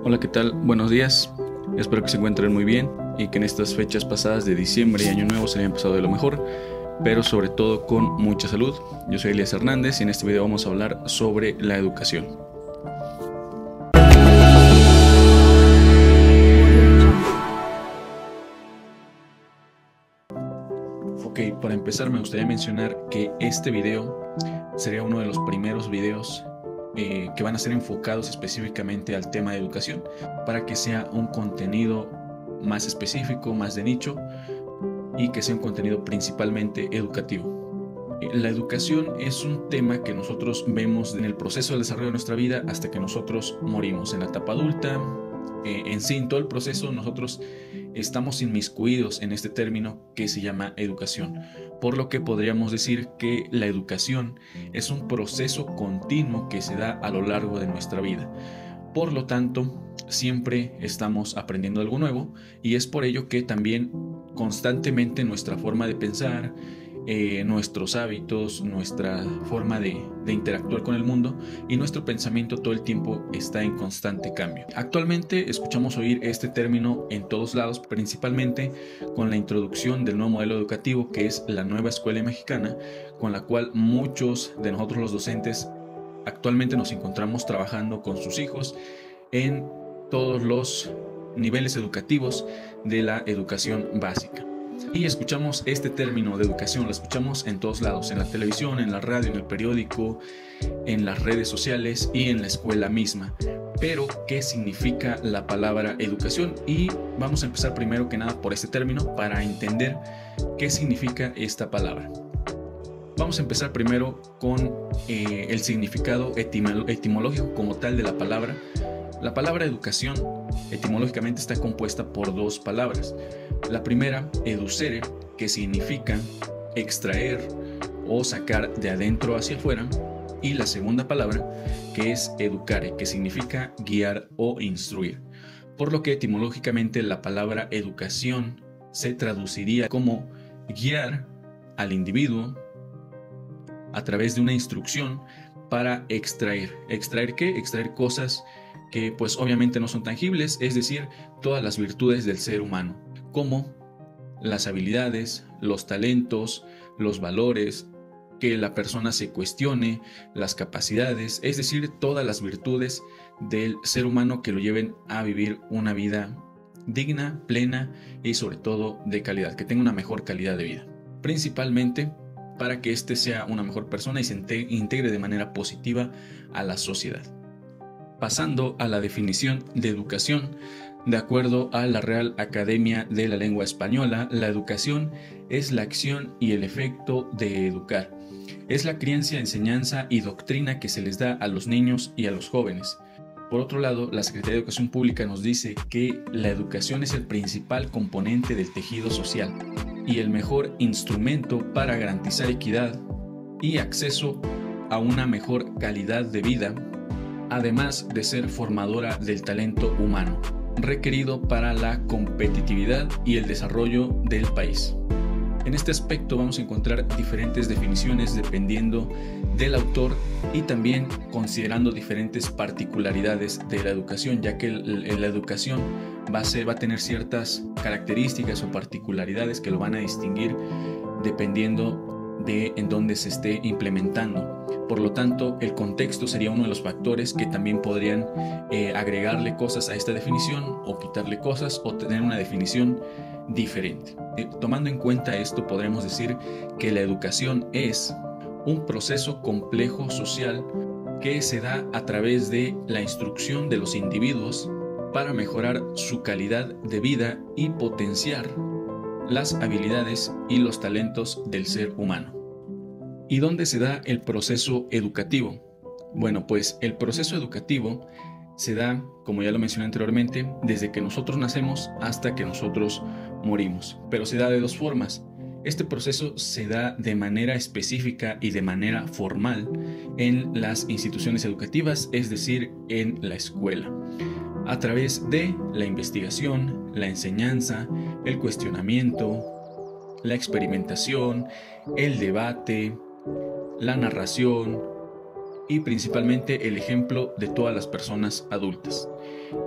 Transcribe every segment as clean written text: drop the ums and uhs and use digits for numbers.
Hola, ¿qué tal? Buenos días. Espero que se encuentren muy bien y que en estas fechas pasadas de diciembre y Año Nuevo se hayan pasado de lo mejor, pero sobre todo con mucha salud. Yo soy Elías Hernández y en este video vamos a hablar sobre la educación. Ok, para empezar me gustaría mencionar que este video sería uno de los primeros videos que van a ser enfocados específicamente al tema de educación, para que sea un contenido más específico, más de nicho, y que sea un contenido principalmente educativo. La educación es un tema que nosotros vemos en el proceso del desarrollo de nuestra vida hasta que nosotros morimos, en la etapa adulta, en sí, en todo el proceso nosotros estamos inmiscuidos en este término que se llama educación, por lo que podríamos decir que la educación es un proceso continuo que se da a lo largo de nuestra vida. Por lo tanto, siempre estamos aprendiendo algo nuevo y es por ello que también constantemente nuestra forma de pensar, nuestros hábitos, nuestra forma de interactuar con el mundo y nuestro pensamiento todo el tiempo está en constante cambio. Actualmente escuchamos oír este término en todos lados, principalmente con la introducción del nuevo modelo educativo que es la nueva escuela mexicana, con la cual muchos de nosotros los docentes actualmente nos encontramos trabajando con sus hijos en todos los niveles educativos de la educación básica. Y escuchamos este término de educación, lo escuchamos en todos lados, en la televisión, en la radio, en el periódico, en las redes sociales y en la escuela misma. Pero, ¿qué significa la palabra educación? Y vamos a empezar primero que nada por este término para entender qué significa esta palabra. Vamos a empezar primero con el significado etimológico como tal de la palabra. La palabra educación etimológicamente está compuesta por dos palabras. La primera, educere, que significa extraer o sacar de adentro hacia afuera. Y la segunda palabra, que es educare, que significa guiar o instruir. Por lo que etimológicamente la palabra educación se traduciría como guiar al individuo a través de una instrucción para extraer. ¿Extraer qué? Extraer cosas que pues obviamente no son tangibles, es decir, todas las virtudes del ser humano, como las habilidades, los talentos, los valores, que la persona se cuestione, las capacidades, es decir, todas las virtudes del ser humano que lo lleven a vivir una vida digna, plena y sobre todo de calidad, que tenga una mejor calidad de vida. Principalmente para que éste sea una mejor persona y se integre de manera positiva a la sociedad. Pasando a la definición de educación, de acuerdo a la Real Academia de la Lengua Española, la educación es la acción y el efecto de educar. Es la crianza, enseñanza y doctrina que se les da a los niños y a los jóvenes. Por otro lado, la Secretaría de Educación Pública nos dice que la educación es el principal componente del tejido social y el mejor instrumento para garantizar equidad y acceso a una mejor calidad de vida, además de ser formadora del talento humano, requerido para la competitividad y el desarrollo del país. En este aspecto vamos a encontrar diferentes definiciones dependiendo del autor y también considerando diferentes particularidades de la educación, ya que la educación va a tener ciertas características o particularidades que lo van a distinguir dependiendo de en dónde se esté implementando. Por lo tanto, el contexto sería uno de los factores que también podrían agregarle cosas a esta definición o quitarle cosas o tener una definición diferente. Tomando en cuenta esto, podremos decir que la educación es un proceso complejo social que se da a través de la instrucción de los individuos para mejorar su calidad de vida y potenciar las habilidades y los talentos del ser humano. ¿Y dónde se da el proceso educativo? Bueno, pues el proceso educativo se da, como ya lo mencioné anteriormente, desde que nosotros nacemos hasta que nosotros morimos, pero se da de dos formas. Este proceso se da de manera específica y de manera formal en las instituciones educativas, es decir, en la escuela, a través de la investigación, la enseñanza, el cuestionamiento, la experimentación, el debate, la narración, y principalmente el ejemplo de todas las personas adultas.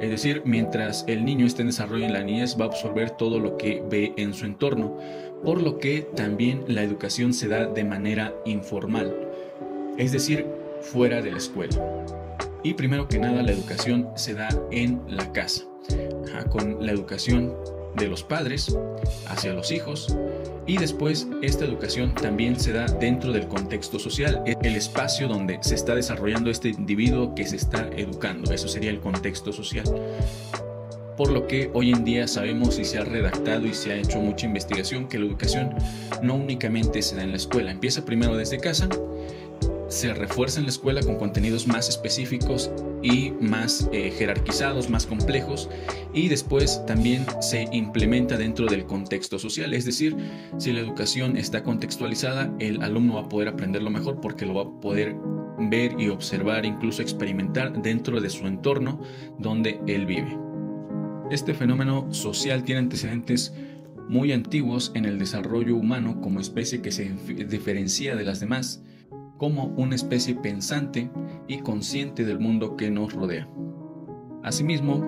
Es decir, mientras el niño esté en desarrollo en la niñez, va a absorber todo lo que ve en su entorno, por lo que también la educación se da de manera informal, es decir, fuera de la escuela. Y primero que nada, la educación se da en la casa, con la educación de los padres hacia los hijos, y después esta educación también se da dentro del contexto social, el espacio donde se está desarrollando este individuo que se está educando. Eso sería el contexto social. Por lo que hoy en día sabemos y se ha redactado y se ha hecho mucha investigación que la educación no únicamente se da en la escuela, empieza primero desde casa, se refuerza en la escuela con contenidos más específicos y más jerarquizados, más complejos, y después también se implementa dentro del contexto social. Es decir, si la educación está contextualizada, el alumno va a poder aprenderlo mejor porque lo va a poder ver y observar, incluso experimentar dentro de su entorno donde él vive. Este fenómeno social tiene antecedentes muy antiguos en el desarrollo humano como especie que se diferencia de las demás, como una especie pensante y consciente del mundo que nos rodea. Asimismo,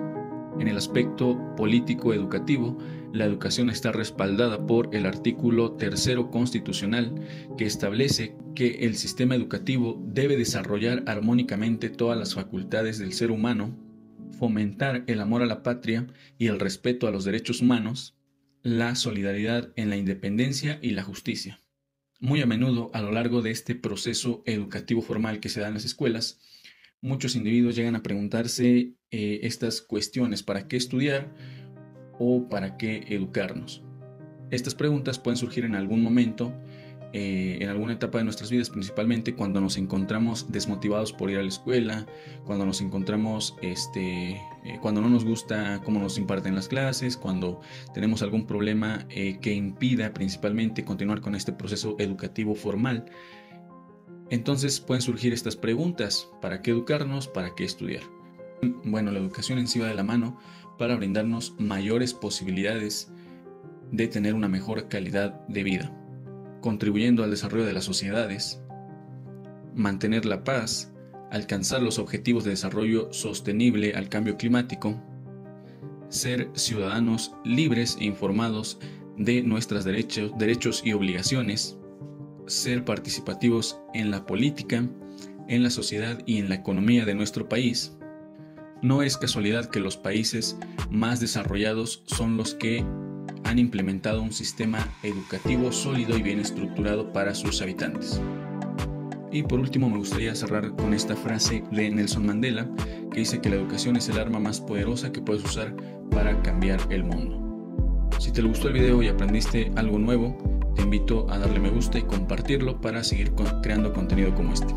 en el aspecto político-educativo, la educación está respaldada por el artículo 3º constitucional, que establece que el sistema educativo debe desarrollar armónicamente todas las facultades del ser humano, fomentar el amor a la patria y el respeto a los derechos humanos, la solidaridad en la independencia y la justicia. Muy a menudo, a lo largo de este proceso educativo formal que se da en las escuelas, muchos individuos llegan a preguntarse estas cuestiones: ¿para qué estudiar o para qué educarnos? Estas preguntas pueden surgir en algún momento, en alguna etapa de nuestras vidas, principalmente cuando nos encontramos desmotivados por ir a la escuela, cuando nos encontramos, cuando no nos gusta cómo nos imparten las clases, cuando tenemos algún problema que impida principalmente continuar con este proceso educativo formal. Entonces pueden surgir estas preguntas: ¿para qué educarnos? ¿Para qué estudiar? Bueno, la educación en sí va de la mano para brindarnos mayores posibilidades de tener una mejor calidad de vida, contribuyendo al desarrollo de las sociedades, mantener la paz, alcanzar los objetivos de desarrollo sostenible al cambio climático, ser ciudadanos libres e informados de nuestros derechos y obligaciones, ser participativos en la política, en la sociedad y en la economía de nuestro país. No es casualidad que los países más desarrollados son los que han implementado un sistema educativo sólido y bien estructurado para sus habitantes. Y por último, me gustaría cerrar con esta frase de Nelson Mandela, que dice que la educación es el arma más poderosa que puedes usar para cambiar el mundo. Si te gustó el video y aprendiste algo nuevo, te invito a darle me gusta y compartirlo para seguir creando contenido como este.